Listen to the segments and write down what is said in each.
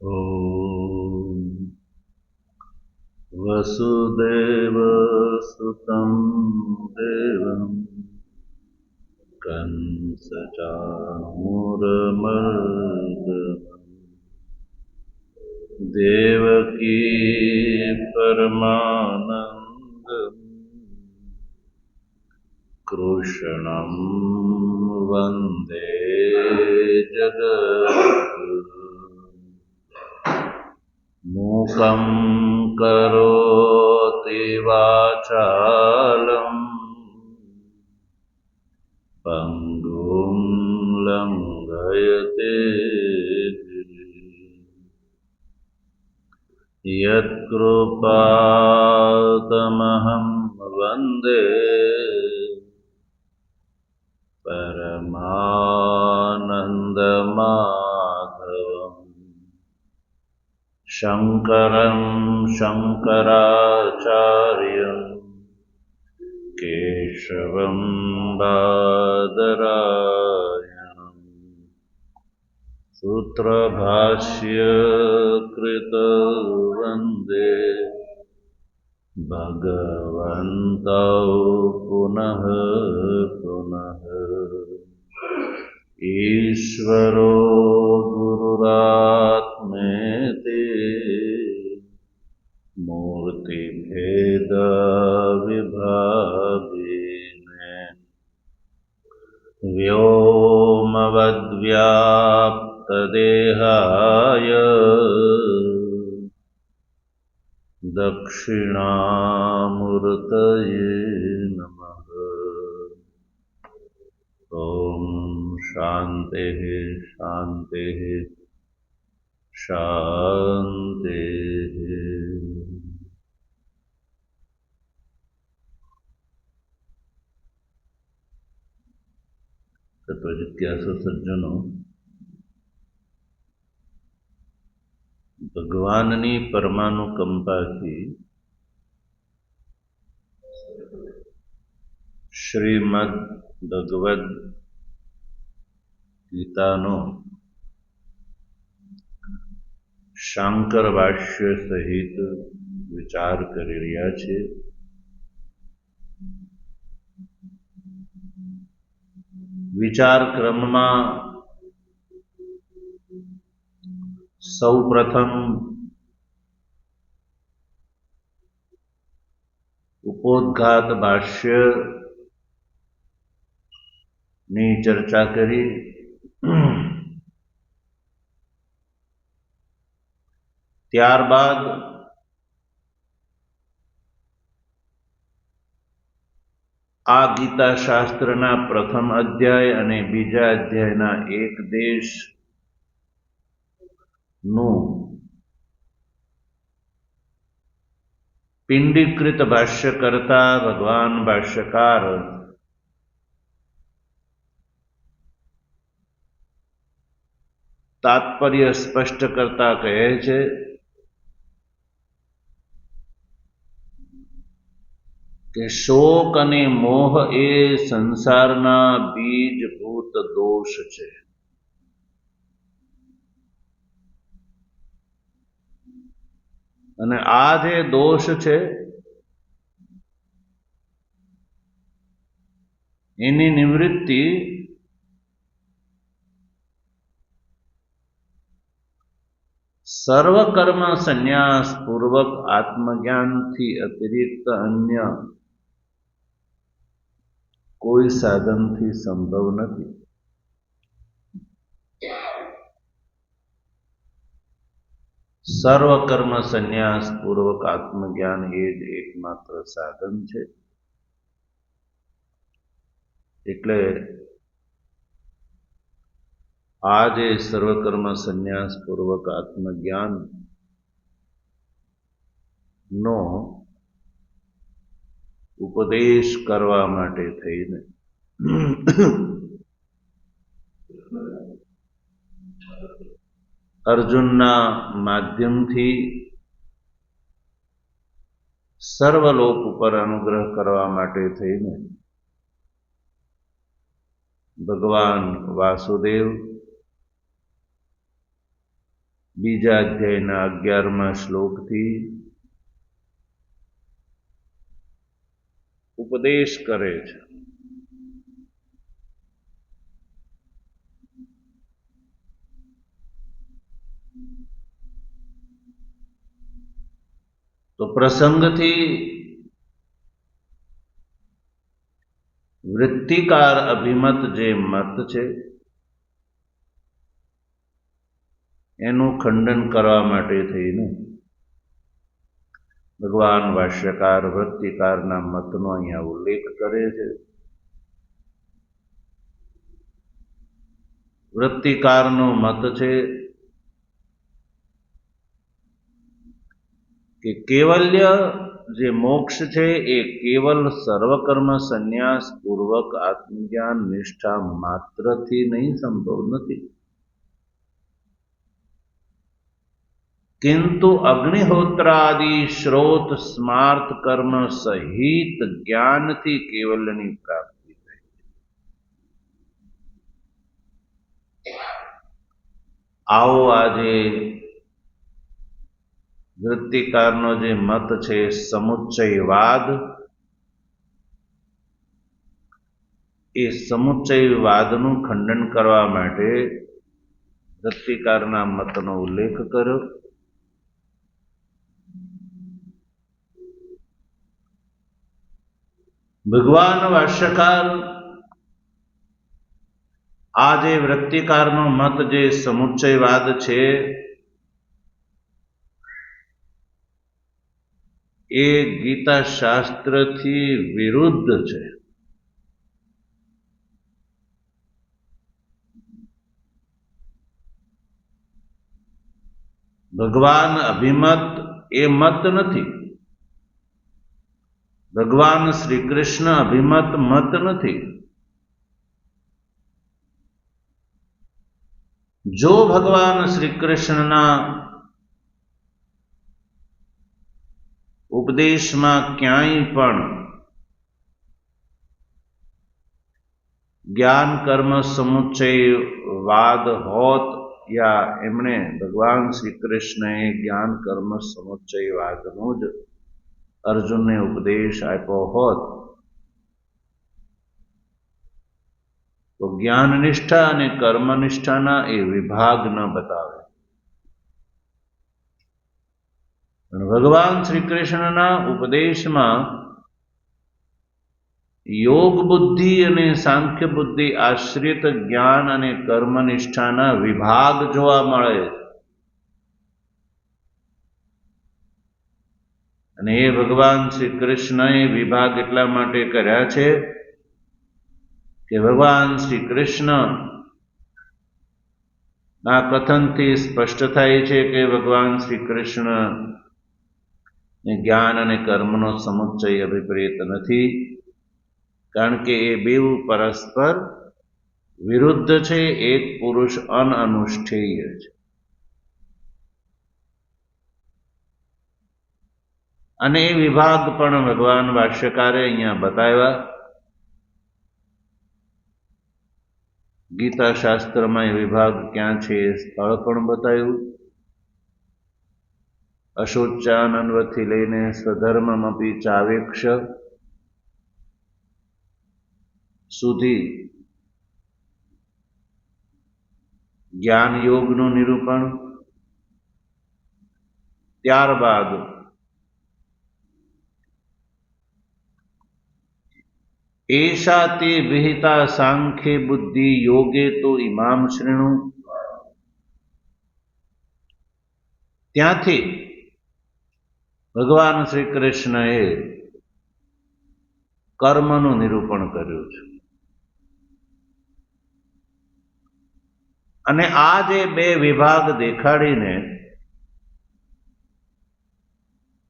ॐ वसुदेवसुतं देवं कंसचाणूरमर्दनं देवकी परमानन्दं कृष्णं वन्दे जगद्गुरुम्। मूकं करोति वाचालं पङ्गुं लङ्घयते यत्कृपातमहं वन्दे परमानन्दमाधवम् शङ्करं शङ्कराचार्यं केशवं बादरायणं सूत्रभाष्य कृतो वन्दे भगवन्तौ पुनः पुनः। ईश्वरो गुरुरात्मेति मूर्तिभेदविभागिने व्योमवद्व्याप्तदेहाय दक्षिणामूर्तये नमः। ॐ शान्तिः शान्तिः शान्तिः। तत्वजिज्ञासु सज्जनों, ભગવાનની પરમાનુકંપાથી શ્રીમદ ભગવદ્ ગીતાનો શાંકર ભાષ્ય સહિત વિચાર કરી રહ્યા છે। વિચાર ક્રમમાં સૌ પ્રથમ ઉપોદ્ઘાત ભાષ્ય ની ચર્ચા કરી। ત્યારબાદ આ ગીતા શાસ્ત્રના પ્રથમ અધ્યાય અને બીજા અધ્યાયના એક દેશ નું પિંડીકૃત ભાષ્ય કરતા ભગવાન ભાષ્યકાર તાત્પર્ય સ્પષ્ટ કરતા કહે છે કે શોક અને મોહ એ સંસારના બીજભૂત દોષ છે। અને આ જે દોષ છે એની નિવૃત્તિ સર્વકર્મ સંન્યાસ પૂર્વક આત્મજ્ઞાનથી અતિરિક્ત અન્ય કોઈ સાધનથી સંભવ નથી। સર્વકર્મ સંન્યાસ પૂર્વક આત્મજ્ઞાન એ જ એકમાત્ર સાધન છે। એટલે આ જે સર્વકર્મ સંન્યાસ પૂર્વક આત્મજ્ઞાન નો ઉપદેશ કરવા માટે થઈને અર્જુનના માધ્યમથી સર્વલોક ઉપર અનુગ્રહ કરવા માટે થઈને ભગવાન વાસુદેવ બીજા અધ્યાયના 11મા શ્લોકથી ઉપદેશ કરે છે. તો પ્રસંગથી વૃત્તિકાર અભિમત જે મત છે એનું ખંડન કરવા માટે થઈને ભગવાન ભાષ્યકાર વૃત્તિકારના મતનો અહીંયા ઉલ્લેખ કરે છે. વૃત્તિકારનો મત છે કે કેવલ્ય જે મોક્ષ છે એ કેવલ સર્વકર્મ સંન્યાસ પૂર્વક આત્મજ્ઞાન નિષ્ઠા માત્રથી નહીં સંભવ નથી, किंतु अग्निहोत्रादि श्रोत स्मार्त कर्म सहित ज्ञान थी केवलनी प्राप्ति થાય. આવો આજે વૃત્તિકારનો જે મત છે સમુચ્ચયવાદ, એ સમુચ્ચયવાદનું ખંડન કરવા માટે વૃત્તિકારના મતનો ઉલ્લેખ કર્યો. ભગવાન ભાષ્યકાર આ જે વૃત્તિકારનો મત જે સમુચ્ચયવાદ છે એ ગીતા શાસ્ત્રથી વિરુદ્ધ છે. ભગવાન અભિમત એ મત નથી, ભગવાન શ્રી કૃષ્ણ અભિમત મત નથી. જો ભગવાન શ્રી કૃષ્ણના ઉપદેશમાં ક્યાંય પણ જ્ઞાન કર્મ સમુચ્ચયવાદ હોત, યા એમણે ભગવાન શ્રી કૃષ્ણએ જ્ઞાન કર્મ સમુચ્ચયવાદનો જ અર્જુનને ઉપદેશ આપ્યો હોત, તો જ્ઞાન નિષ્ઠા અને કર્મનિષ્ઠાના એ વિભાગ ન બતાવે. પણ ભગવાન શ્રી કૃષ્ણના ઉપદેશમાં યોગ બુદ્ધિ અને સાંખ્ય બુદ્ધિ આશ્રિત જ્ઞાન અને કર્મનિષ્ઠાના વિભાગ જોવા મળે છે. અને એ ભગવાન શ્રી કૃષ્ણએ વિભાગ એટલા માટે કર્યા છે કે ભગવાન શ્રી કૃષ્ણ ના કથનથી સ્પષ્ટ થાય છે કે ભગવાન શ્રી કૃષ્ણ જ્ઞાન અને કર્મનો સમુચ્ચય અભિપ્રેત નથી, કારણ કે એ બેઉ પરસ્પર વિરુદ્ધ છે. એક પુરુષ અનઅનુષ્ઠેય છે અને એ વિભાગ પણ ભગવાન ભાષ્યકારે અહીંયા બતાવ્યા. ગીતા શાસ્ત્રમાં એ વિભાગ ક્યાં છે એ સ્થળ પણ બતાવ્યું. અશોચાનન્વથી લઈને સ્વધર્મમપી ચાવેક્ષ સુધી જ્ઞાન યોગનું નિરૂપણ, ત્યારબાદ એષા તે વિહિતા સાંખ્ય બુદ્ધિ યોગે તો ઇમામ શ્રેણુ, ત્યાંથી ભગવાન શ્રી કૃષ્ણએ કર્મનું નિરૂપણ કર્યું છે. અને આ જે બે વિભાગ દેખાડીને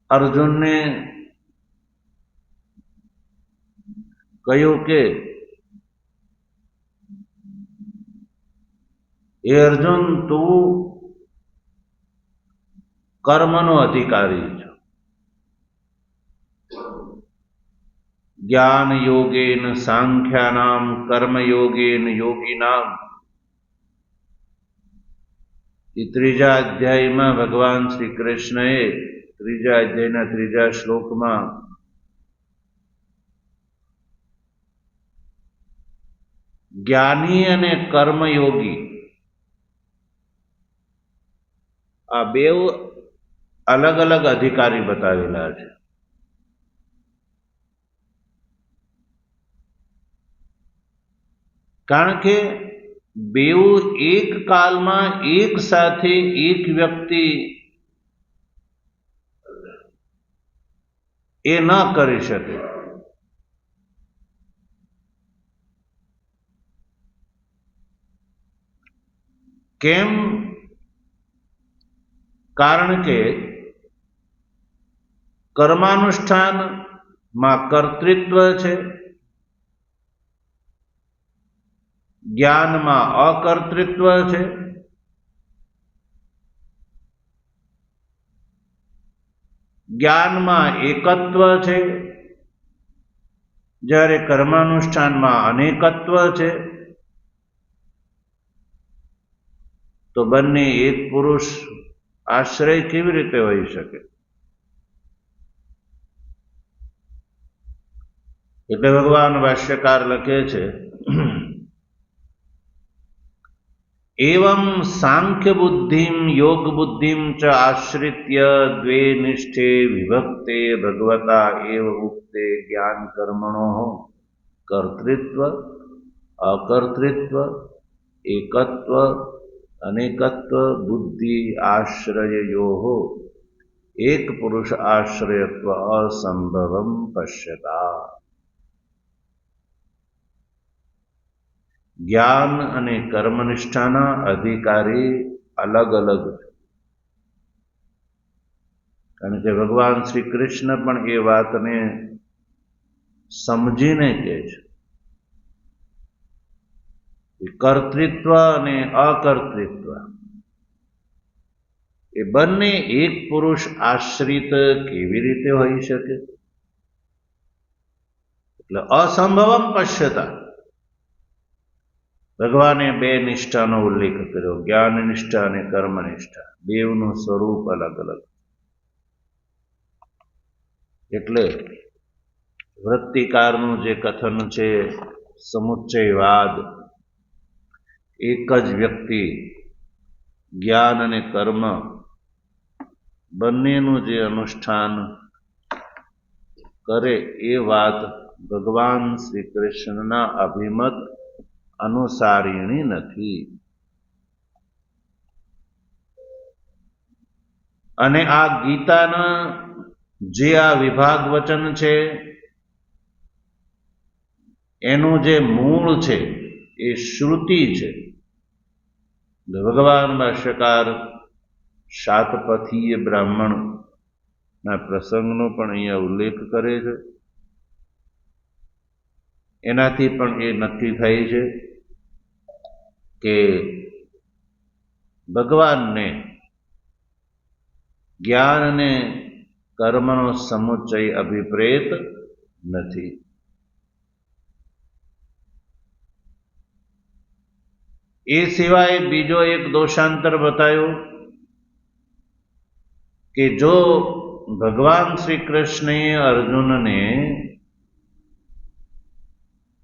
અર્જુનને કહ્યું કે એ અર્જુન, તું કર્મનો અધિકારી છે. જ્ઞાન યોગેન સાંખ્યાનામ કર્મ યોગેન યોગીનામ, એ ત્રીજા અધ્યાયમાં ભગવાન શ્રી કૃષ્ણએ ત્રીજા અધ્યાયના ત્રીજા શ્લોકમાં જ્ઞાની અને કર્મયોગી આ બે અલગ અલગ અધિકારી બતાવેલા છે. કારણ કે બેઉ એક કાલમાં એક સાથે એક વ્યક્તિ એ ન કરી શકે. કેમ? કારણ કે કર્માનુષ્ઠાનમાં કર્તૃત્વ છે, જ્ઞાનમાં અકર્તૃત્વ છે. જ્ઞાનમાં એકત્વ છે, જ્યારે કર્માનુષ્ઠાનમાં અનેકત્વ છે. તો બંને એક પુરુષ આશ્રય કેવી રીતે હોઈ શકે? એટલે ભગવાન ભાષ્યકાર લખે છે, એવં સાંખ્ય બુદ્ધિમ યોગ બુદ્ધિમ ચ આશ્રિત્ય દ્વે નિષ્ઠે વિભક્તે ભગવતા એવ ઉક્તે જ્ઞાન કર્મણો કર્તૃત્વ અકર્તૃત્વ એકત્વ અનેકત્વ બુદ્ધિ આશ્રયયો એક પુરુષ આશ્રયત્વ અસંભવમ પશ્યતા. જ્ઞાન અને કર્મનિષ્ઠાના અધિકારી અલગ અલગ છે. કારણ કે ભગવાન શ્રી કૃષ્ણ પણ એ વાતને સમજીને કહે છે. કર્તૃત્વ અને અકર્તૃત્વ એ બંને એક પુરુષ આશ્રિત કેવી રીતે હોઈ શકે? એટલે અસંભવમ પશ્યતા. ભગવાને બે નિષ્ઠાનો ઉલ્લેખ કર્યો, જ્ઞાન નિષ્ઠા અને કર્મનિષ્ઠા. બેવનું સ્વરૂપ અલગ અલગ. એટલે વૃત્તિકારનું જે કથન છે સમુચ્ચયવાદ, એક જ વ્યક્તિ જ્ઞાન અને કર્મ બંનેનું જે અનુષ્ઠાન કરે એ વાત ભગવાન શ્રી કૃષ્ણના અભિમત અનુસારીણી નથી. અને આ ગીતાના જે આ વિભાગ વચન છે એનું જે મૂળ છે એ શ્રુતિ છે. ભગવાન ભાષ્યકાર શાતપથીય બ્રાહ્મણ ના પ્રસંગનો પણ અહીંયા ઉલ્લેખ કરે છે. એનાથી પણ એ નક્કી થાય છે કે ભગવાનને જ્ઞાન અને કર્મનો સમુચ્ચય અભિપ્રેત નથી. એ સિવાય બીજો એક દોષાંતર બતાવ્યો કે જો ભગવાન શ્રી કૃષ્ણએ અર્જુનને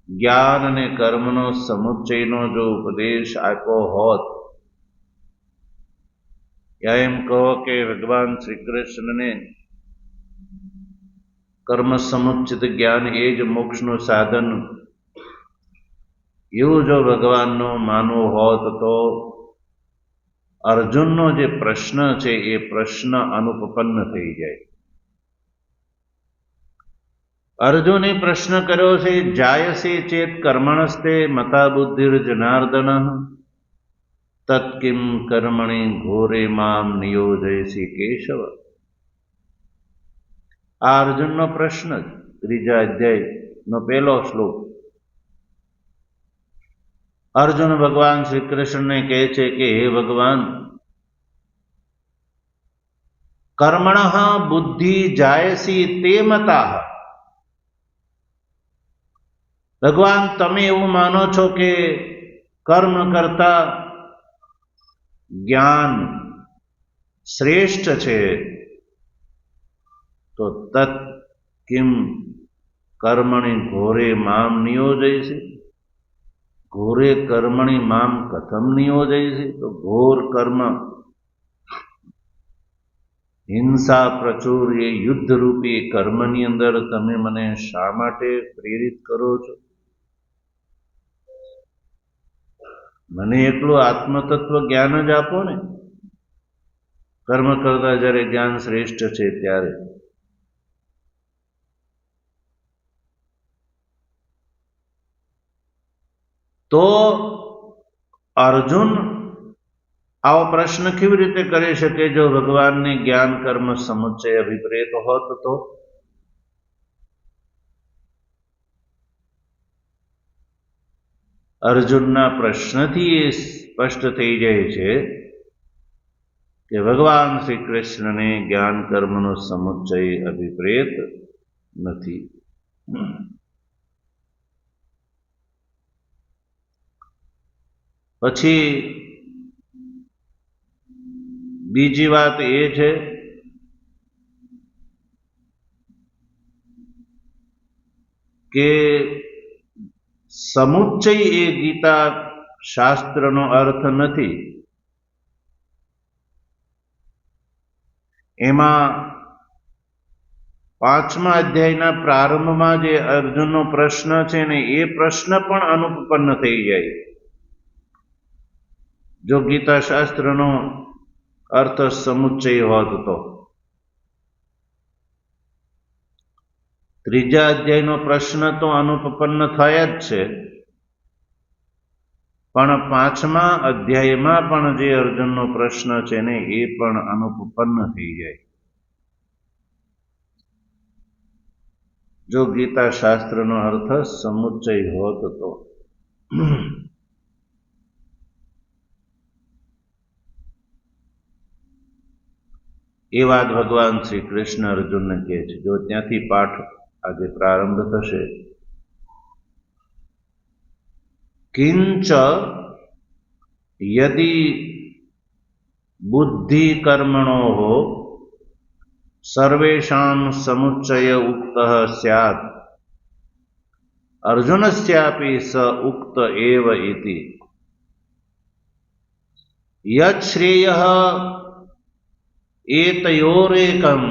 જ્ઞાન અને કર્મનો સમુચ્ચયનો જો ઉપદેશ આપ્યો હોત, યા એમ કહો કે ભગવાન શ્રી કૃષ્ણને કર્મ સમુચ્ચિત જ્ઞાન એ જ મોક્ષનું સાધન, એવું જો ભગવાનનો માનવું હોત તો અર્જુનનો જે પ્રશ્ન છે એ પ્રશ્ન અનુપપન્ન થઈ જાય. અર્જુને પ્રશ્ન કર્યો છે, જાયસે ચેત કર્મણસ્તે મતા બુદ્ધિર જનાર્દન તત્કિમ કર્મણિ ઘોરે મામ નિયોજયસી કેશવ. આ અર્જુનનો પ્રશ્ન જ ત્રીજા અધ્યાયનો પહેલો શ્લોક. અર્જુન ભગવાન શ્રી કૃષ્ણને કહે છે કે હે ભગવાન, કર્મણઃ બુદ્ધિ જાયસી તે મતાઃ. ભગવાન તમે એવું માનો છો કે કર્મ કરતા જ્ઞાન શ્રેષ્ઠ છે તો તત કિમ કર્મણિ ઘોરે મામ નિયોજયસી, ઘોરે કર્મણિ મામ કથમ નિયોજયસી, તો ઘોર કર્મ હિંસા પ્રચુર એ યુદ્ધ રૂપી કર્મની અંદર તમે મને શા માટે પ્રેરિત કરો છો? મને એકલું આત્મતત્વ જ્ઞાન જ આપો ને. કર્મ કરતા જ્યારે જ્ઞાન શ્રેષ્ઠ છે ત્યારે. તો અર્જુન આવો પ્રશ્ન કેવી રીતે કરી શકે જો ભગવાનને જ્ઞાન કર્મ સમુચ્ચય અભિપ્રેત હોત તો? અર્જુનના પ્રશ્નથી એ સ્પષ્ટ થઈ જાય છે કે ભગવાન શ્રી કૃષ્ણને જ્ઞાન કર્મનો સમુચ્ચય અભિપ્રેત નથી. પછી બીજી વાત એ છે કે સમુચ્ચય એ ગીતા શાસ્ત્રનો અર્થ નથી. એમાં 5મા અધ્યાયના પ્રારંભમાં જે અર્જુનનો પ્રશ્ન છે ને એ પ્રશ્ન પણ અનુપન્ન થઈ જાય જો ગીતા શાસ્ત્રનો અર્થ સમુચ્ચય હોત તો. 3જા અધ્યાયનો પ્રશ્ન તો અનુપન્ન થયા જ છે, પણ 5મા અધ્યાયમાં પણ જે અર્જુનનો પ્રશ્ન છે ને એ પણ અનુપન્ન થઈ જાય જો ગીતા શાસ્ત્રનો અર્થ સમુચ્ચય હોત તો. એ વાત ભગવાન શ્રી કૃષ્ણ અર્જુનને કહે છે. જો ત્યાંથી પાઠ આજે પ્રારંભ થશે. કિંચ યદિ બુદ્ધિ કર્મણોઃ સર્વેષાં સમુચ્ચય ઉક્તઃ સ્યાत् અર્જુનસ્યાપી સ ઉક્ત એવ ઇતિ યત શ્રેયઃ એતયોરેકં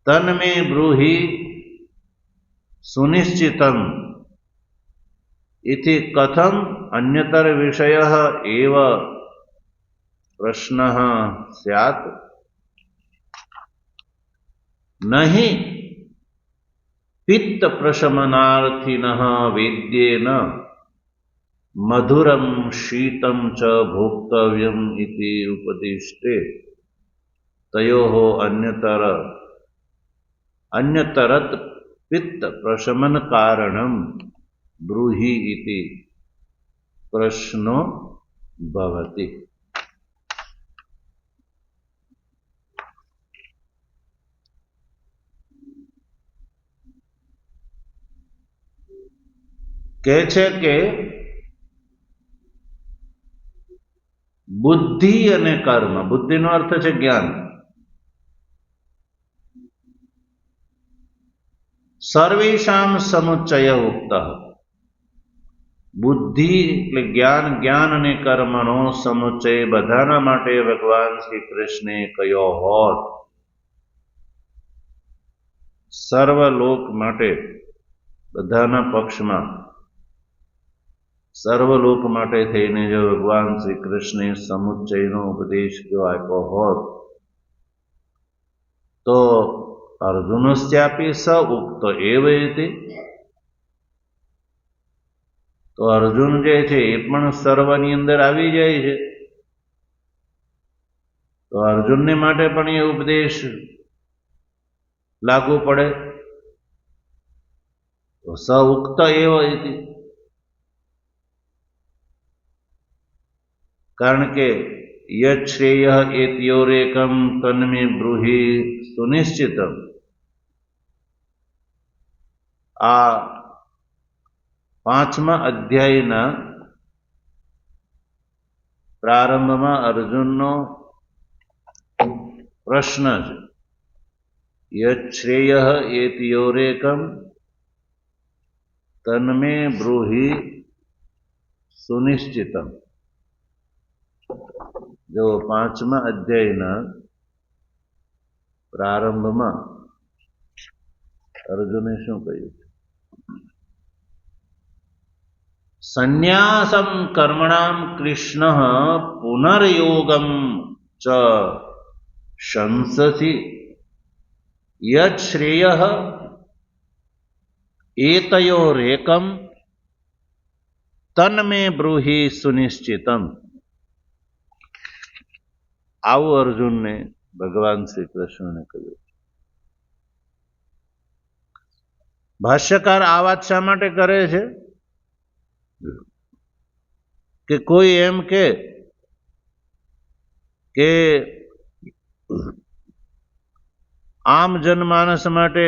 તન્મે બ્રૂહિ સુનિશ્ચિતમ ઇતિ કથમ અન્યતર વિષયઃ એવ પ્રશ્નઃ સ્યાत् નહીં પિત્ત પ્રશમનાર્થિનઃ વેદ્યેન મધુરમ શીતમ ચ ભોક્તવ્યમ ઇતિ ઉપદિષ્ટે તયોઃ અન્યતરત પિત્ત પ્રશમન કારણમ બ્રૂહિ ઇતિ પ્રશ્નો ભવતિ. કહે છે કે બુદ્ધિ અને કર્મ, બુદ્ધિનો અર્થ છે જ્ઞાન, સર્વેષાં સમુચ્ચય ઉક્ત. બુદ્ધિ એટલે જ્ઞાન, જ્ઞાન અને કર્મનો સમુચ્ચય બધાના માટે ભગવાન શ્રી કૃષ્ણે કયો હોત. સર્વલોક માટે, બધાના પક્ષમાં, સર્વલોક માટે થઈને જો ભગવાન શ્રી કૃષ્ણે સમુચ્ચયનો ઉપદેશ જો આપ્યો હોત તો અર્જુનસ્યાપી સ ઉક્ત એવ ઇતિ, તો અર્જુન જે છે એ પણ સર્વની અંદર આવી જાય છે, તો અર્જુનને માટે પણ એ ઉપદેશ લાગુ પડે. તો સ ઉક્ત એવ ઇતિ, કારણ કે યત શ્રેયઃ એતયોરેકં તન્મે બ્રૂહિ સુનિશ્ચિતમ. આ 5મા અધ્યાયના પ્રારંભમાં અર્જુનનો પ્રશ્ન છે, યચ્છ્રેય એતયોરેકમ તન્મે બ્રૂહિ સુનિશ્ચિતમ. જો 5મા અધ્યાયના પ્રારંભમાં અર્જુને શું કહ્યું? સંન્યાસમ કર્મણામ કૃષ્ણ પુનર્યોગમ ચ શંસસી યચ્છ્રેય એતયોરેકમ તન્મે બ્રૂહિ સુનિશ્ચિતમ. આવું અર્જુનને ભગવાન શ્રી કૃષ્ણને કહ્યું. ભાષ્યકાર આ વાત શા માટે કરે છે કે કોઈ એમ કે આમ જનમાનસ માટે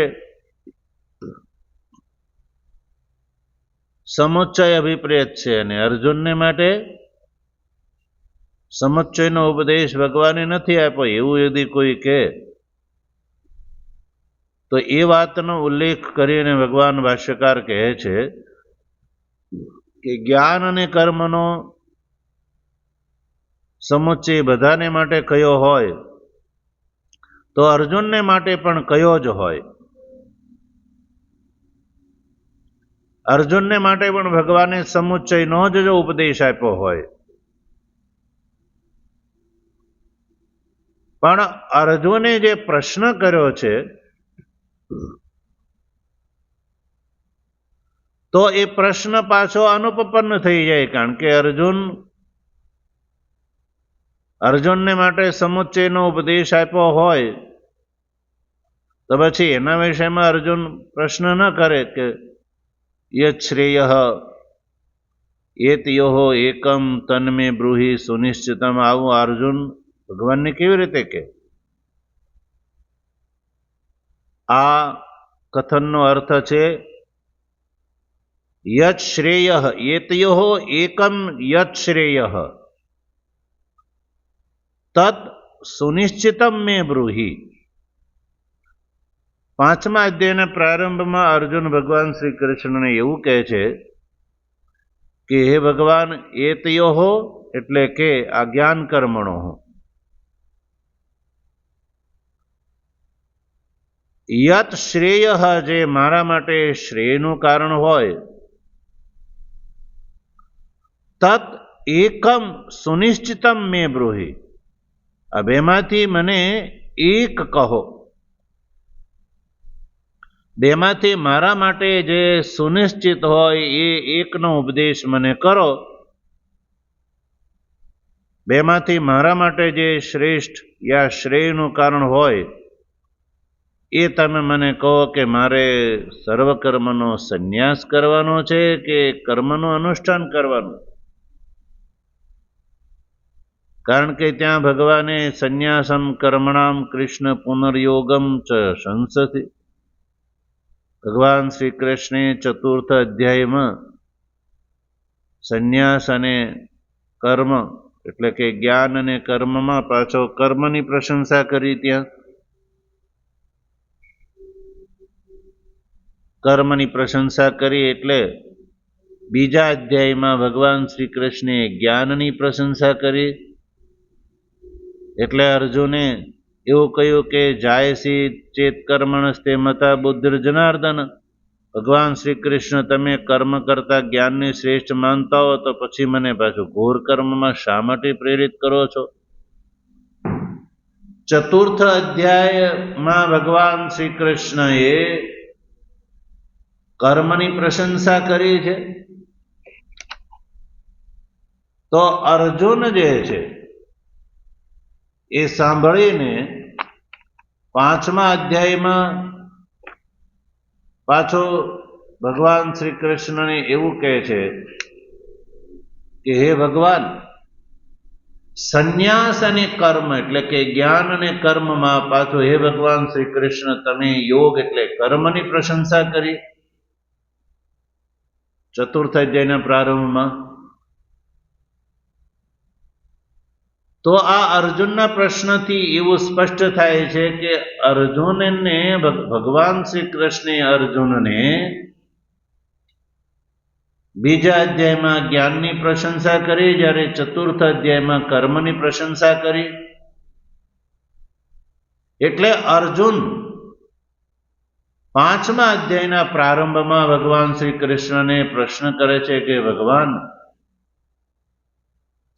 સમુચ્ચય અભિપ્રેત છે અને અર્જુનને માટે સમુચ્ચયનો ઉપદેશ ભગવાને નથી આપ્યો, એવું यदि કોઈ કહે તો એ વાતનો ઉલ્લેખ કરીને ભગવાન ભાષ્યકાર કહે છે કે જ્ઞાન અને કર્મનો સમુચ્ચય બધાને માટે કયો હોય તો અર્જુનને માટે પણ કયો જ હોય. અર્જુનને માટે પણ ભગવાને સમુચ્ચયનો જ જો ઉપદેશ આપ્યો હોય, પણ અર્જુને જે પ્રશ્ન કર્યો છે તો એ પ્રશ્ન પાછો અનુપપન્ન થઈ જાય, કારણ કે અર્જુનને માટે સમુચ્ચયનો ઉપદેશ આપ્યો હોય તો પછી એના વિષયમાં અર્જુન પ્રશ્ન ન કરે કે યચ્છ્રેય એતયોઃ એકમ તન્મે બ્રૂહિ સુનિશ્ચિતમ. આવું અર્જુન ભગવાનને કેવી રીતે કહે? આ કથનનો અર્થ છે યચ્છ્રેય એતયોઃ એકમ યચ્છ્રેય તત સુનિશ્ચિતમ મે બ્રૂહિ. 5મા અધ્યાયના પ્રારંભમાં અર્જુન ભગવાન શ્રી કૃષ્ણને એવું કહે છે કે હે ભગવાન, એતયોઃ એટલે કે આ જ્ઞાન કર્મણો, યત શ્રેય જે મારા માટે શ્રેયનું કારણ હોય, તત એકમ સુનિશ્ચિતમ મે બ્રૂહિ. આ બેમાંથી મને એક કહો, બેમાંથી મારા માટે જે સુનિશ્ચિત હોય એ એકનો ઉપદેશ મને કરો. બેમાંથી મારા માટે જે શ્રેષ્ઠ યા શ્રેયનું કારણ હોય એ તમે મને કહો કે મારે સર્વકર્મનો સંન્યાસ કરવાનો છે કે કર્મનું અનુષ્ઠાન કરવાનું. કારણ કે ત્યાં ભગવાને સંન્યાસમ કર્મણામ કૃષ્ણ પુનર્યોગમ ચ શંસસી. ભગવાન શ્રી કૃષ્ણે 4th અધ્યાયમાં સંન્યાસ અને કર્મ એટલે કે જ્ઞાન અને કર્મમાં પાછો કર્મની પ્રશંસા કરી. ત્યાં કર્મની પ્રશંસા કરી એટલે બીજા અધ્યાયમાં ભગવાન શ્રી કૃષ્ણે જ્ઞાનની પ્રશંસા કરી. એટલે અર્જુને એવું કહ્યું કે જાયસી ચેત કર્મણસ્તે મતા બુદ્ધિર જનાર્દન. ભગવાન શ્રી કૃષ્ણ તમે કર્મ કરતા જ્ઞાનને શ્રેષ્ઠ માનતા હો તો પછી મને પાછું ઘોર કર્મમાં શા માટે પ્રેરિત કરો છો? 4th અધ્યાયમાં ભગવાન શ્રી કૃષ્ણએ કર્મની પ્રશંસા કરી છે. તો અર્જુન જે છે એ સાંભળીને 5મા અધ્યાયમાં પાછો ભગવાન શ્રી કૃષ્ણને એવું કહે છે કે હે ભગવાન, સંન્યાસ અને કર્મ એટલે કે જ્ઞાન અને કર્મમાં પાછો હે ભગવાન શ્રી કૃષ્ણ તમે યોગ એટલે કર્મની પ્રશંસા કરી. 4th અધ્યાયના પ્રારંભમાં તો આ અર્જુનના પ્રશ્નથી એવું સ્પષ્ટ થાય છે કે અર્જુનને ભગવાન શ્રી કૃષ્ણે અર્જુનને બીજા અધ્યાયમાં જ્ઞાનની પ્રશંસા કરી, જ્યારે ચતુર્થ અધ્યાયમાં કર્મની પ્રશંસા કરી. એટલે અર્જુન પાંચમા અધ્યાયના પ્રારંભમાં ભગવાન શ્રી કૃષ્ણને પ્રશ્ન કરે છે કે ભગવાન,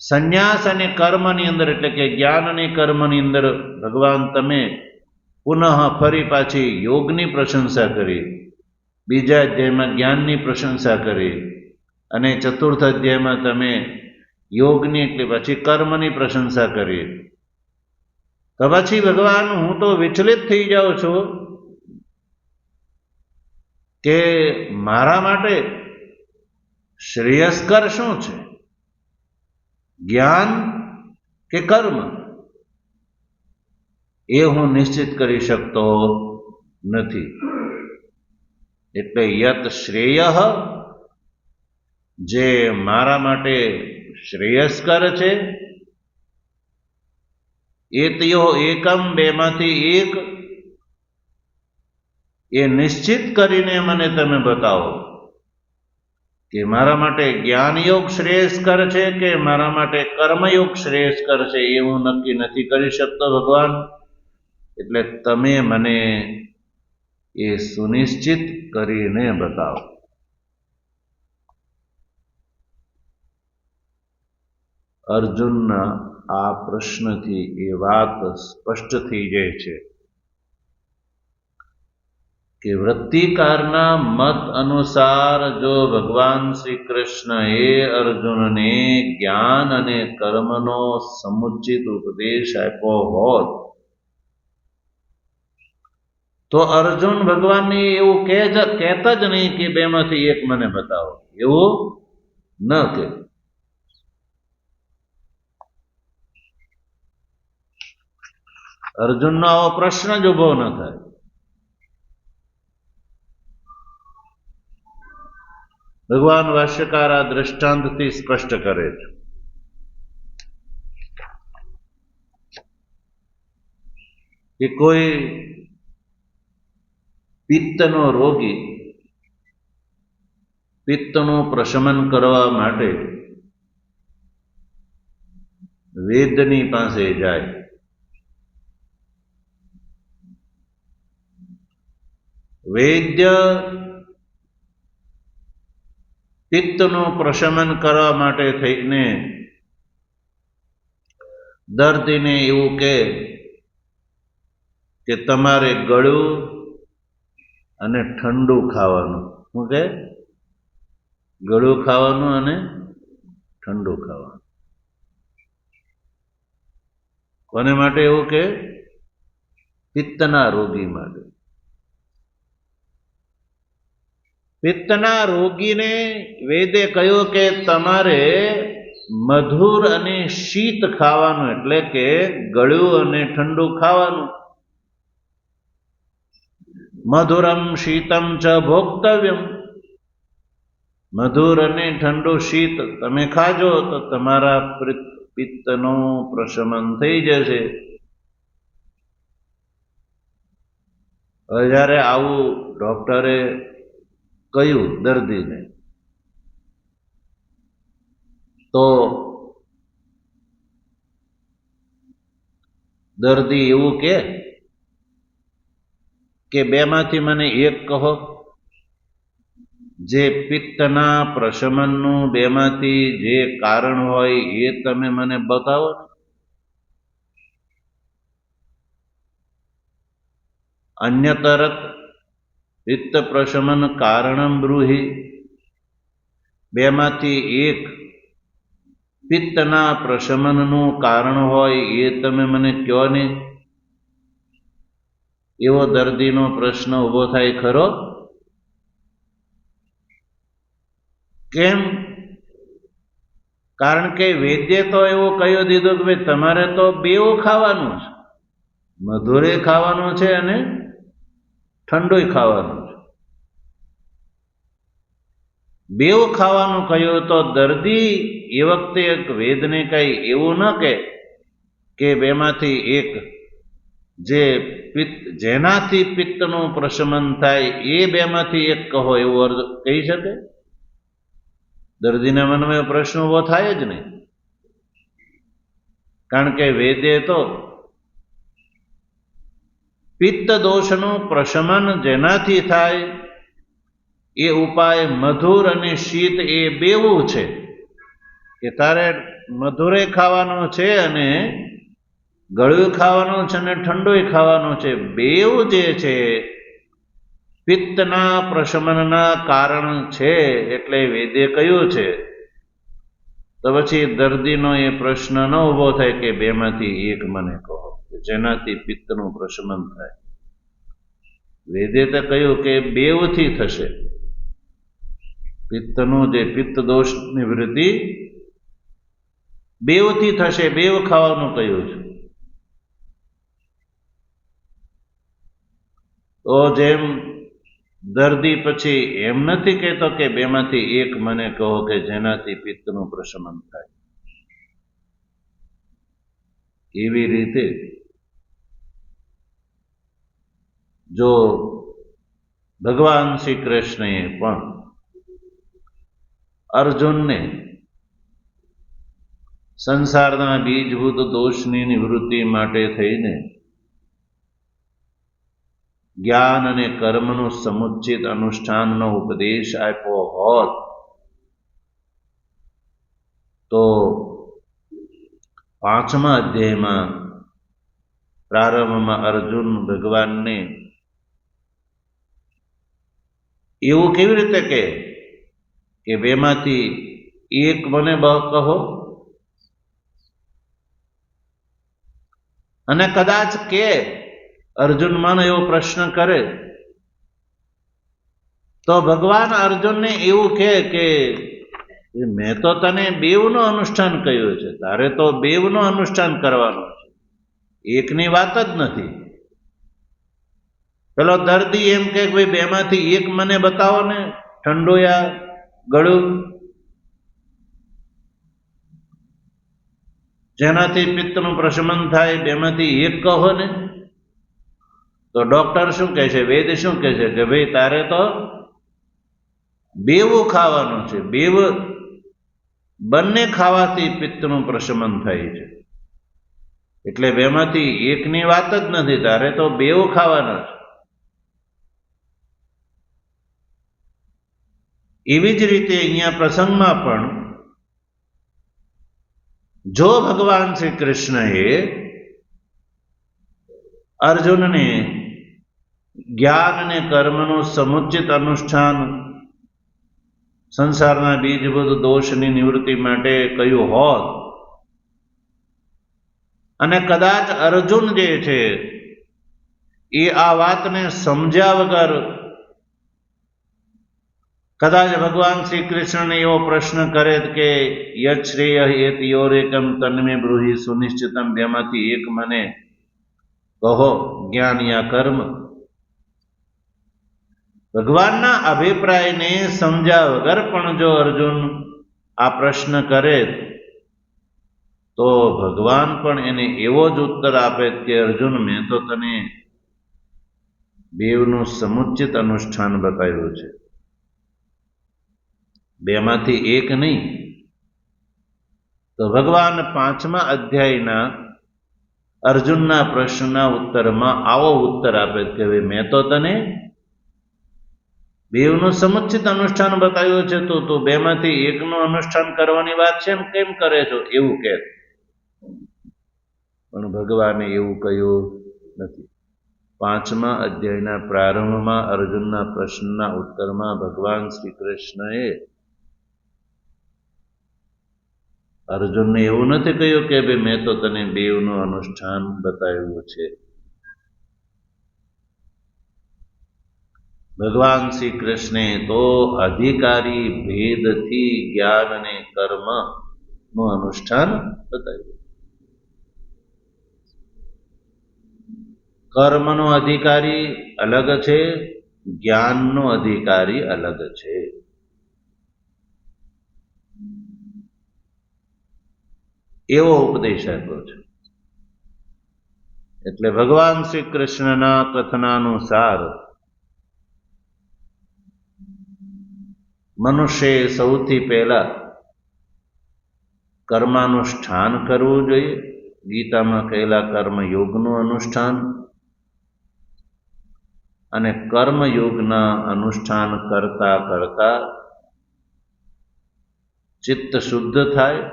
સંન્યાસ અને કર્મની અંદર એટલે કે જ્ઞાન અને કર્મની અંદર ભગવાન તમે પુનઃ ફરી પાછી યોગની પ્રશંસા કરી, બીજા અધ્યાયમાં જ્ઞાનની પ્રશંસા કરી અને ચતુર્થ અધ્યાયમાં તમે યોગની એટલે પછી કર્મની પ્રશંસા કરી. તો પછી ભગવાન હું તો વિચલિત થઈ જાઉં છું કે મારા માટે શ્રેયસ્કર શું છે, જ્ઞાન કે કર્મ, એ હું નિશ્ચિત કરી શકતો નથી. એટલે યત શ્રેય, જે મારા માટે શ્રેયસ્કર છે, એતયો એકમ, બેમાંથી એક, એ નિશ્ચિત કરીને મને તમે બતાવો કે મારા માટે જ્ઞાનયોગ શ્રેયસ્કર છે કે મારા માટે કર્મયોગ શ્રેયસ્કર છે, એ હું નક્કી નથી કરી શકતો ભગવાન. એટલે તમે મને એ સુનિશ્ચિત કરીને બતાવો. અર્જુનના આ પ્રશ્નથી એ વાત સ્પષ્ટ થઈ જાય છે કે વૃત્તિકારના મત અનુસાર જો ભગવાન શ્રી કૃષ્ણએ અર્જુનને જ્ઞાન અને કર્મનો સમુચિત ઉપદેશ આપ્યો હોત તો અર્જુન ભગવાનને એવું કહેતા જ નહીં કે બેમાંથી એક મને બતાવો, એવું ન કે. અર્જુનનો આવો પ્રશ્ન જ ઉભો ન થાય. ભગવાન ભાષ્યકાર આ દ્રષ્ટાંતથી સ્પષ્ટ કરે છે કે કોઈ પિત્તનો રોગી પિત્તનું પ્રશમન કરવા માટે વૈદ્યની પાસે જાય. વૈદ્ય પિત્તનું પ્રશમન કરવા માટે થઈને દર્દીને એવું કહે કે તમારે ગળ્યું અને ઠંડુ ખાવાનું. શું કહે? ગળ્યું ખાવાનું અને ઠંડુ ખાવાનું. કોને માટે એવું કે? પિત્તના રોગી માટે. પિત્તના રોગીને વૈદ્ય કહ્યું કે તમારે મધુર અને શીત ખાવાનું, એટલે કે ગળ્યું અને ઠંડુ ખાવાનું. મધુરમ શીતમ ચ ભોક્તવ્યમ, મધુર અને ઠંડુ શીત તમે ખાજો તો તમારા પિત્તનું પ્રશમન થઈ જશે. જ્યારે આવું ડોક્ટરે કહ્યું દર્દીને તો દર્દી એવું કે બેમાંથી મને એક કહો, જે પિત્તના પ્રશમનનું બેમાંથી જે કારણ હોય એ તમે મને બતાવો. અન્યતરત પિત્ત પ્રશમન કારણમ બ્રૂહિ, બેમાંથી એક પિત્તના પ્રશમનનું કારણ હોય એ તમે મને કહો ને. એવો દર્દીનો પ્રશ્ન ઉભો થાય ખરો? કેમ? કારણ કે વૈદ્ય તો એવું કહી દીધું કે ભાઈ તમારે તો બેઉ ખાવાનું છે, મધુરે ખાવાનું છે અને ઠંડુય ખાવાનું છે. બેઉ ખાવાનું કહ્યું તો દર્દી એ વખતે એક વેદને કઈ એવું ન કહે કે બેમાંથી એક જે પિત્ત, જેનાથી પિત્તનું પ્રશમન થાય એ બેમાંથી એક કહો, એવું કહી શકે? દર્દીના મનમાં પ્રશ્ન ઉભો થાય જ નહીં, કારણ કે વેદે તો પિત્ત દોષનું પ્રશમન જેનાથી થાય એ ઉપાય મધુર અને શીત એ બેવું છે, કે તારે મધુરે ખાવાનું છે અને ગળ્યું ખાવાનું છે અને ઠંડુય ખાવાનું છે. બેવ જે છે પિત્તના પ્રશમનના કારણ છે, એટલે વેદે કહ્યું છે. તો પછી દર્દીનો એ પ્રશ્ન ન ઉભો થાય કે બેમાંથી એક મને કહો જેનાથી પિત્તનું પ્રશમન થાય. વેદે તો કહ્યું કે બેવથી થશે. પિત્તનું જે પિત્ત દોષ નિવૃત્તિ બેવથી થશે, બેવ ખાવાનું કહ્યું છે. તો જેમ દર્દી પછી એમ નથી કહેતો કે બેમાંથી એક મને કહો કે જેનાથી પિત્તનું પ્રશમન થાય. એવી રીતે જો ભગવાન શ્રી કૃષ્ણએ પણ અર્જુનને સંસારના બીજભૂત દોષની નિવૃત્તિ માટે થઈને જ્ઞાન અને કર્મનું સમુચિત અનુષ્ઠાનનો ઉપદેશ આપ્યો હોત તો 5મા અધ્યાયમાં પ્રારંભમાં અર્જુન ભગવાનને એવું કેવી રીતે કે બેમાંથી એક મને કહો, અને કદાચ કે અર્જુન મન એવો પ્રશ્ન કરે તો ભગવાન અર્જુનને એવું કે મેં તો તને બેવનું અનુષ્ઠાન કહ્યું છે, તારે તો બેવનું અનુષ્ઠાન કરવાનું છે, એકની વાત જ નથી. પેલો દર્દી એમ કે ભાઈ બેમાંથી એક મને બતાવો ને, ઠંડુ યા ગળું, જેનાથી પિત્તનું પ્રશમન થાય, બેમાંથી એક કહો ને. તો ડોક્ટર શું કહે છે, વેદ શું કહે છે કે ભાઈ તારે તો બેવું ખાવાનું છે, બેવ બંને ખાવાથી પિત્તનું પ્રશમન થાય છે, એટલે બેમાંથી એકની વાત જ નથી, તારે તો બેવ ખાવાના છે. એવી જ રીતે અહીંયા પ્રસંગમાં પણ જો ભગવાન શ્રી કૃષ્ણએ અર્જુનને જ્ઞાન અને કર્મનું સમુચિત અનુષ્ઠાન સંસારના બીજભૂત દોષની નિવૃત્તિ માટે કહ્યું હોત, અને કદાચ અર્જુન જે છે એ આ વાતને સમજ્યા વગર કદાચ ભગવાન શ્રી કૃષ્ણને એવો પ્રશ્ન કરે કે યત શ્રેય હેત યોરેકમ તન્મે બ્રૂહિ સુનિશ્ચિતમ, બેમાંથી એક મને કહો, જ્ઞાન યા કર્મ. ભગવાનના અભિપ્રાયને સમજ્યા વગર પણ જો અર્જુન આ પ્રશ્ન કરે તો ભગવાન પણ એને એવો જ ઉત્તર આપે કે અર્જુન મેં તો તને બેવનું સમુચિત અનુષ્ઠાન બતાવ્યું છે, બેમાંથી એક નહીં. તો ભગવાન 5મા અધ્યાયના અર્જુનના પ્રશ્નના ઉત્તરમાં આવો ઉત્તર આપે કે મેં તો તને બેવનું સમુચિત અનુષ્ઠાન બતાવ્યું છે, તો તું બેમાંથી એકનું અનુષ્ઠાન કરવાની વાત છે એમ કેમ કરે છો, એવું કહે. પણ ભગવાને એવું કહ્યું નથી. 5મા અધ્યાયના પ્રારંભમાં અર્જુનના પ્રશ્નના ઉત્તરમાં ભગવાન શ્રી કૃષ્ણએ અર્જુનને એવું નથી કહ્યું કે ભાઈ મેં તો તને બેવનું અનુષ્ઠાન બતાવ્યું છે. ભગવાન શ્રી કૃષ્ણે તો અધિકારી ભેદથી જ્ઞાન અને કર્મનું અનુષ્ઠાન બતાવ્યું. કર્મનો અધિકારી અલગ છે, જ્ઞાનનો અધિકારી અલગ છે. એવો ઉપદેશ આપ્યો છે. એટલે ભગવાન શ્રી કૃષ્ણના કથનાનુસાર મનુષ્યએ સૌથી પહેલા કર્માનુષ્ઠાન કરવું જોઈએ. ગીતામાં કહેલા કર્મયોગનું અનુષ્ઠાન, અને કર્મયોગના અનુષ્ઠાન કરતા કરતા ચિત્ત શુદ્ધ થાય.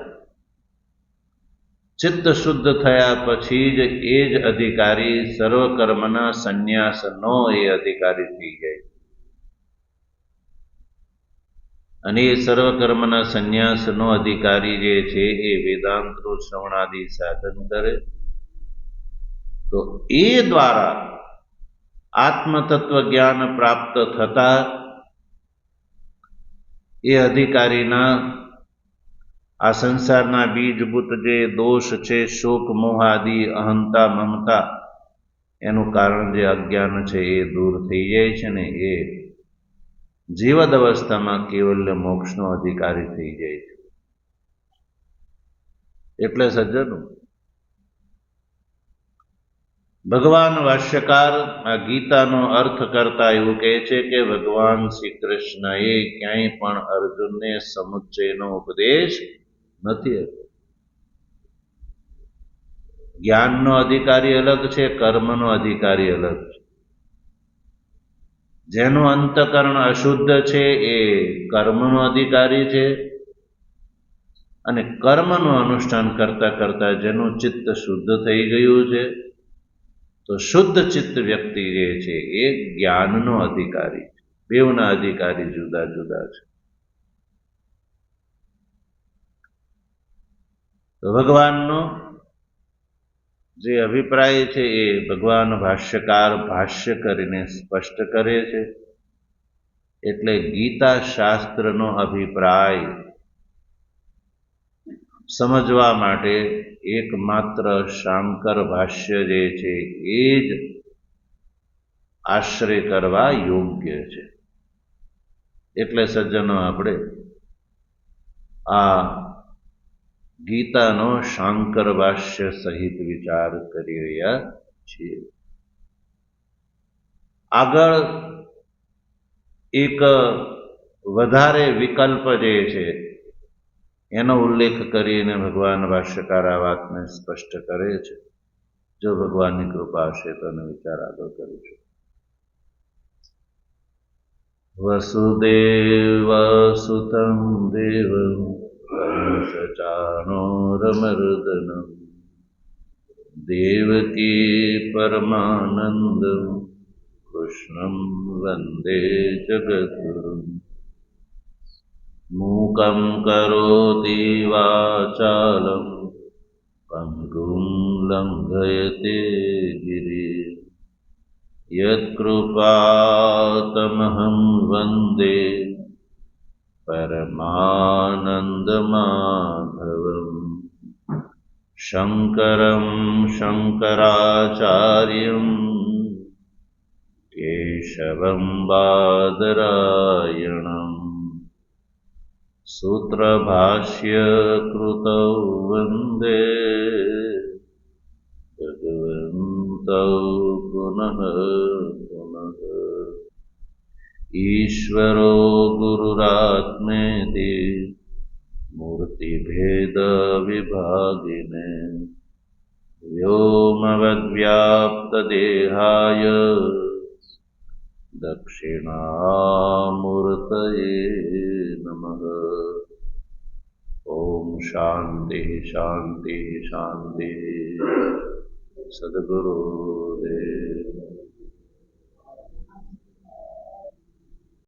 ચિત્ત શુદ્ધ થયા પછી જ એ જ અધિકારી સર્વ કર્મના સંન્યાસનો એ અધિકારી થઈ જાય. અને એ સર્વ કર્મના સંન્યાસનો અધિકારી જે છે એ વેદાંતનું શ્રવણાદિ સાધન કરે તો એ દ્વારા આત્મતત્વ જ્ઞાન પ્રાપ્ત થતા એ અધિકારીના આ સંસારના બીજભૂત જે દોષ છે, શોક મોહ આદિ, અહંતા મમતા, એનું કારણ જે અજ્ઞાન છે એ દૂર થઈ જાય છે ને એ જીવદ અવસ્થામાં કેવલ્ય મોક્ષનો અધિકારી થઈ જાય છે. એટલે સજ્જનો, ભગવાન ભાષ્યકાર આ ગીતાનો અર્થ કરતા એવું કહે છે કે ભગવાન શ્રી કૃષ્ણએ ક્યાંય પણ અર્જુનને સમુચ્ચયનો ઉપદેશ નથી આપ્યો. જ્ઞાનનો અધિકારી અલગ છે, કર્મનો અધિકારી અલગ છે. જેનું અંતકરણ અશુદ્ધ છે એ કર્મનો અધિકારી છે, અને કર્મનું અનુષ્ઠાન કરતા કરતા જેનું ચિત્ત શુદ્ધ થઈ ગયું છે તો શુદ્ધ ચિત્ત વ્યક્તિ જે છે એ જ્ઞાનનો અધિકારી છે. બેવના અધિકારી જુદા જુદા છે. તો ભગવાનનો જે અભિપ્રાય છે એ ભગવાન ભાષ્યકાર ભાષ્ય કરીને સ્પષ્ટ કરે છે. એટલે ગીતા શાસ્ત્રનો અભિપ્રાય સમજવા માટે એકમાત્ર શાંકર ભાષ્ય જે છે એ જ આશ્રય કરવા યોગ્ય છે. એટલે સજ્જનો, આપણે આ ગીતાનો શાંકર ભાષ્ય સહિત વિચાર કરી રહ્યા છીએ. આગળ એક વધારે વિકલ્પ જે છે એનો ઉલ્લેખ કરીને ભગવાન ભાષ્યકાર આ વાતને સ્પષ્ટ કરે છે. જો ભગવાનની કૃપા હશે તો એનો વિચાર આગળ કરીશું. વસુદેવસુતં દેવં કંસચાણૂરમર્દનં દેવકી પરમાનંદં કૃષ્ણં વંદે જગદ્ગુરું. મૂકં કરોતિ વાચાલં પંગું લંઘયતે ગિરિં યત્કૃપાતમહં વંદે પરમાનંદમાધવં. શંકરં શંકરાચાર્યં કેશવં બાદરાયણં સૂત્રભાષ્યકૃતૌ વંદે ભગવन्तૌ પુનઃ પુનઃ. ઈશ્વરો ગુરુરાત્મેતિ મૂર્તિભેદ વિભાગિને વ્યોમવદ્વ્યાપ્તદેહાય દક્ષિણામૂર્તયે નમઃ. ઓમ શાંતિ શાંતિ શાંતિ. સદગુરુદેવ.